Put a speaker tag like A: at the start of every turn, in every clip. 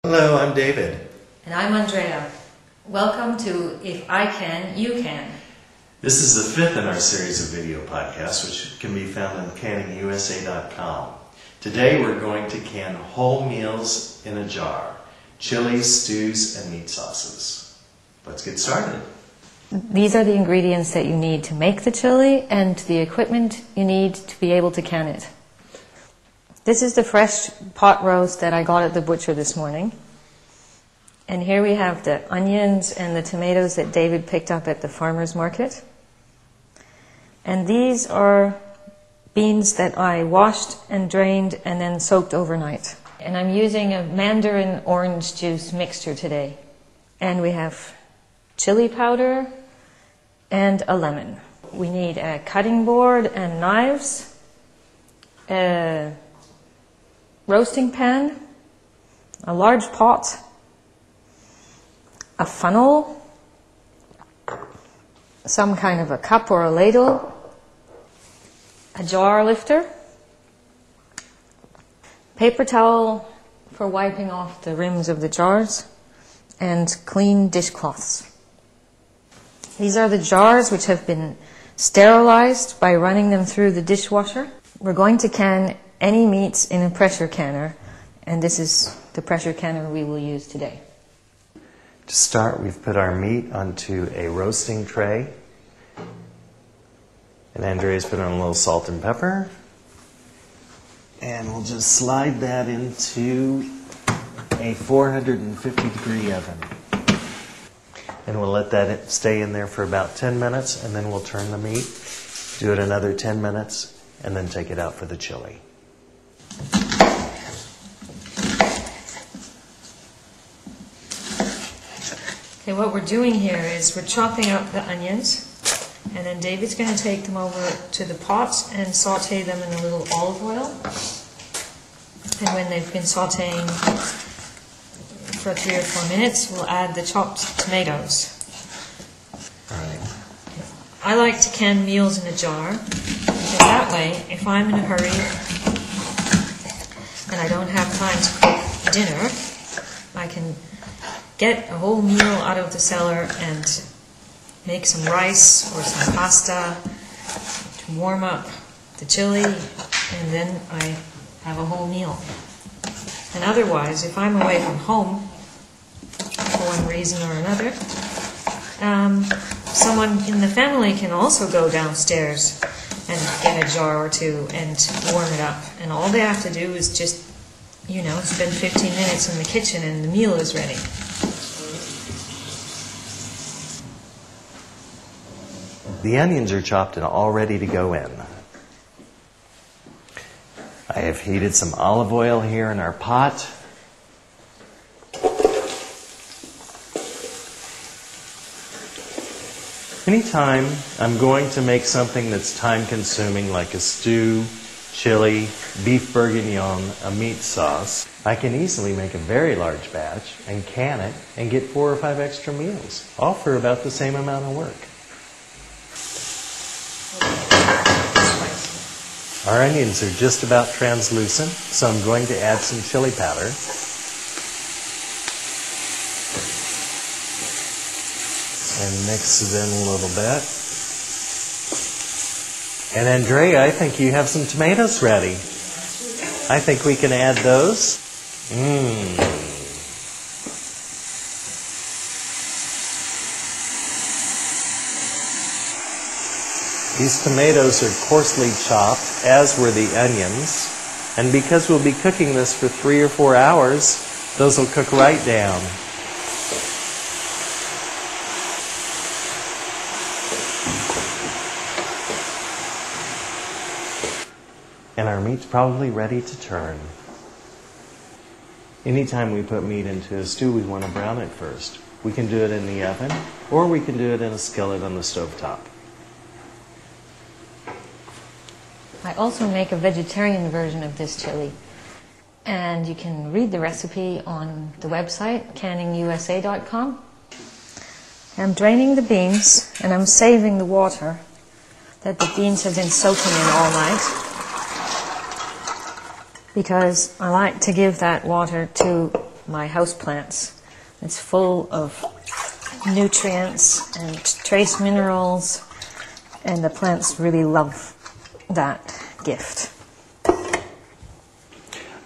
A: Hello, I'm David.
B: And I'm Andrea. Welcome to If I Can, You Can.
A: This is the fifth in our series of video podcasts, which can be found on canningusa.com. Today we're going to can whole meals in a jar: chilies, stews, and meat sauces. Let's get started.
B: These are the ingredients that you need to make the chili and the equipment you need to be able to can it. This is the fresh pot roast that I got at the butcher this morning. And here we have the onions and the tomatoes that David picked up at the farmer's market. And these are beans that I washed and drained and then soaked overnight. And I'm using a mandarin orange juice mixture today. And we have chili powder and a lemon. We need a cutting board and knives, a roasting pan, a large pot, a funnel, some kind of a cup or a ladle, a jar lifter, paper towel for wiping off the rims of the jars, and clean dishcloths. These are the jars which have been sterilized by running them through the dishwasher. We're going to can any meats in a pressure canner, and this is the pressure canner we will use today.
A: To start, we've put our meat onto a roasting tray. And Andrea's put on a little salt and pepper. And we'll just slide that into a 450-degree oven. And we'll let that stay in there for about 10 minutes, and then we'll turn the meat, do it another 10 minutes, and then take it out for the chili.
B: Okay, what we're doing here is we're chopping up the onions, and then David's going to take them over to the pot and saute them in a little olive oil. And when they've been sauteing for 3 or 4 minutes, we'll add the chopped tomatoes.
A: All right.
B: I like to can meals in a jar, because that way, if I'm in a hurry and I don't have time to cook dinner, I can get a whole meal out of the cellar and make some rice or some pasta to warm up the chili, and then I have a whole meal. And otherwise, if I'm away from home for one reason or another, someone in the family can also go downstairs and get a jar or two and warm it up. And all they have to do is just, spend 15 minutes in the kitchen and the meal is ready.
A: The onions are chopped and all ready to go in. I have heated some olive oil here in our pot. Anytime I'm going to make something that's time-consuming, like a stew, chili, beef bourguignon, a meat sauce, I can easily make a very large batch and can it and get 4 or 5 extra meals, all for about the same amount of work. Our onions are just about translucent, so I'm going to add some chili powder. And mix it in a little bit. And Andrea, I think you have some tomatoes ready. I think we can add those. These tomatoes are coarsely chopped, as were the onions. And because we'll be cooking this for 3 or 4 hours, those will cook right down. And our meat's probably ready to turn. Anytime we put meat into a stew, we want to brown it first. We can do it in the oven, or we can do it in a skillet on the stovetop.
B: I also make a vegetarian version of this chili, and you can read the recipe on the website canningusa.com. I'm draining the beans, and I'm saving the water that the beans have been soaking in all night, because I like to give that water to my houseplants. It's full of nutrients and trace minerals, and the plants really love that gift.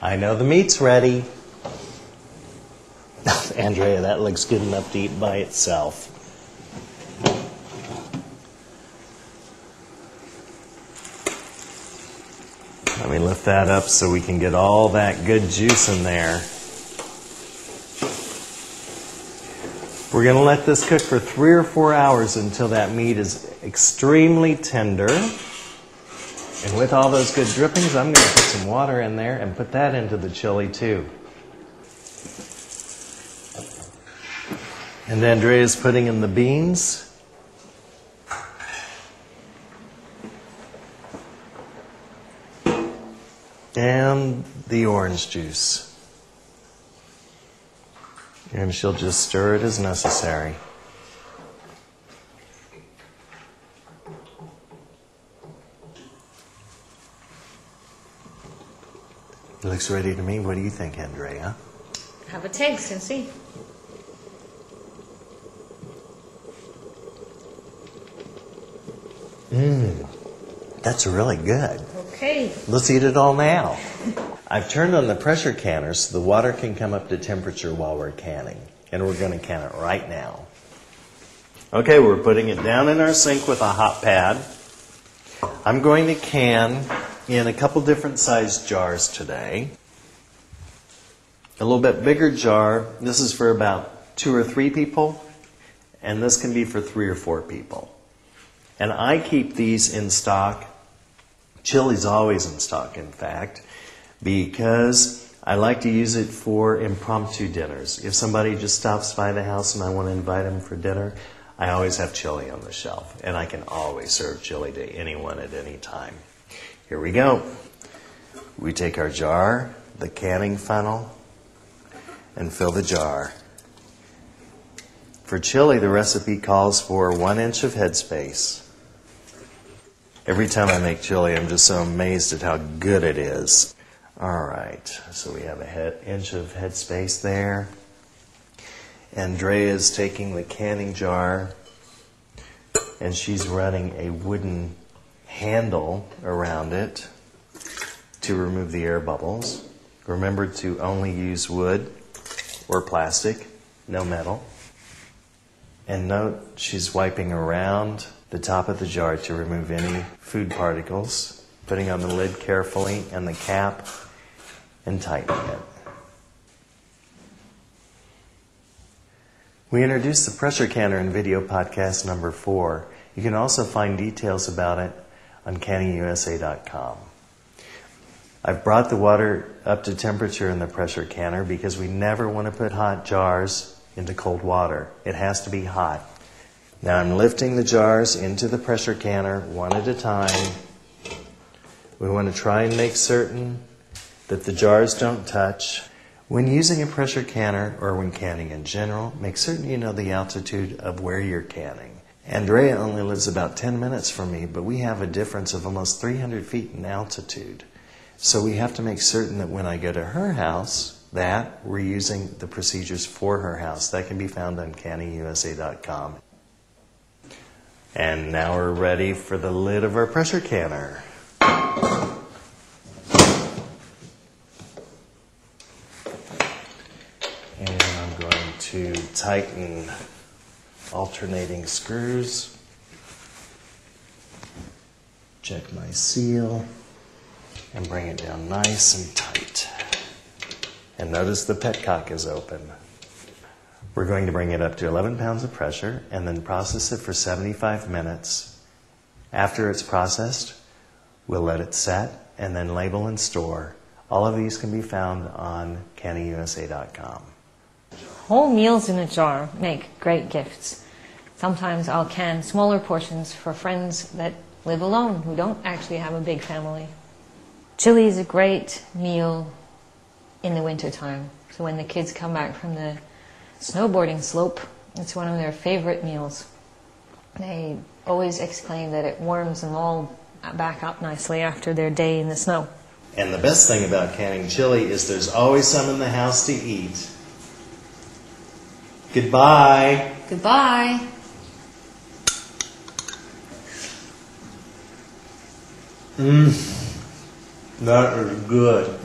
A: I know the meat's ready. Andrea, that looks good enough to eat by itself. Let me lift that up so we can get all that good juice in there. We're going to let this cook for 3 or 4 hours until that meat is extremely tender. And with all those good drippings, I'm going to put some water in there and put that into the chili too. And Andrea's putting in the beans. And the orange juice. And she'll just stir it as necessary. It looks ready to me. What do you think, Andrea?
B: Have a taste and see.
A: That's really good.
B: Okay.
A: Let's eat it all now. I've turned on the pressure canner so the water can come up to temperature while we're canning. And we're going to can it right now. Okay, we're putting it down in our sink with a hot pad. I'm going to can in a couple different sized jars today. A little bit bigger jar. This is for about 2 or 3 people. And this can be for 3 or 4 people. And I keep these in stock. Chili's always in stock, in fact, because I like to use it for impromptu dinners. If somebody just stops by the house and I want to invite them for dinner, I always have chili on the shelf. And I can always serve chili to anyone at any time. Here we go. We take our jar, the canning funnel, and fill the jar. For chili, the recipe calls for 1 inch of headspace. Every time I make chili, I'm just so amazed at how good it is. All right, so we have an inch of headspace there. Andrea is taking the canning jar, and she's running a wooden handle around it to remove the air bubbles. Remember to only use wood or plastic, no metal. And note, she's wiping around the top of the jar to remove any food particles, putting on the lid carefully and the cap, and tightening it. We introduced the pressure canner in video podcast number 4. You can also find details about it on canningusa.com. I've brought the water up to temperature in the pressure canner because we never want to put hot jars into cold water. It has to be hot. Now I'm lifting the jars into the pressure canner one at a time. We want to try and make certain that the jars don't touch. When using a pressure canner, or when canning in general, make certain you know the altitude of where you're canning. Andrea only lives about 10 minutes from me, but we have a difference of almost 300 feet in altitude. So we have to make certain that when I go to her house, that we're using the procedures for her house. That can be found on canningusa.com. And now we're ready for the lid of our pressure canner. And I'm going to tighten alternating screws. Check my seal and bring it down nice and tight. And notice the petcock is open. We're going to bring it up to 11 pounds of pressure and then process it for 75 minutes. After it's processed, we'll let it set and then label and store. All of these can be found on canningusa.com.
B: Whole meals in a jar make great gifts. Sometimes I'll can smaller portions for friends that live alone, who don't actually have a big family. Chili is a great meal in the wintertime. So when the kids come back from the snowboarding slope, it's one of their favorite meals. They always exclaim that it warms them all back up nicely after their day in the snow.
A: And the best thing about canning chili is there's always some in the house to eat. Goodbye.
B: Goodbye.
A: That is good.